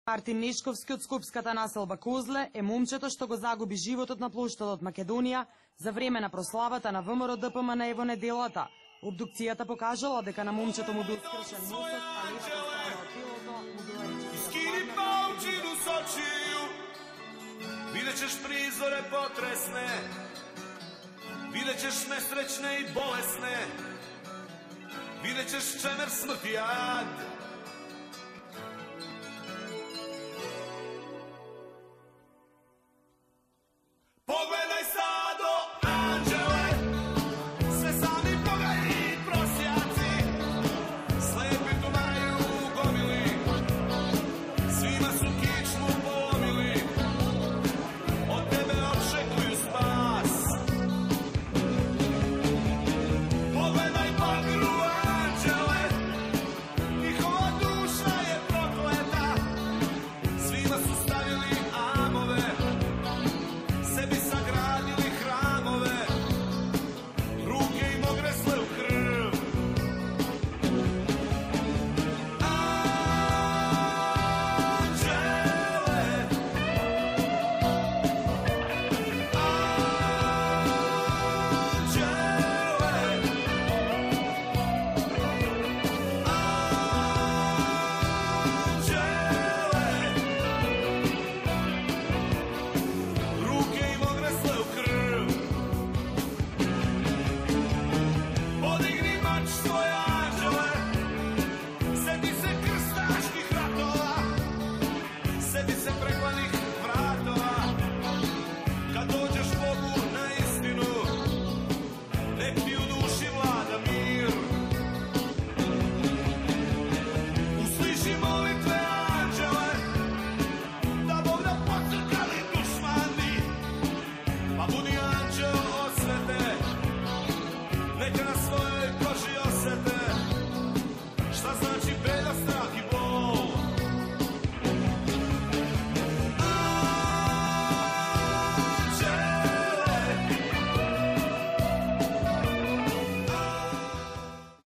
Мартин Нишковски од скупската населба Козле е момчето што го загуби животот на плоштадот Македонија за време на прославата на ВМРО ДПМН во неделата. Обдукцијата покажала дека на момчето му бил скршен носот, а левата страна од телото му била речиста. Видеćeš prizore potresne, videćeš nesrećne i bolesne, videćeš čemer smrti jad. Pogledaj stado anđele, sve sami bogaji prosjaci, slepi tumaju gomili, svima su kičmu polomili, od tebe očekuju spas. Pogledaj bagru anđele, njihova duša je prokleta, svima su stavili amove, sebi sagradili hramove, ruke im ogresle u krv. Anđele, ruke im ogresle u krv. Podigni mač svoje anđele, seti se krstaških ratova, seti se prekvanih vratova. Kad dođeš Bogu na istinu, nek ti u duši vlada mir. Usliši molitve anđele, da Bog da pocrkali dušmani, pa budi anđeo osvete, neka na svojoj koži osete šta znači beda strah.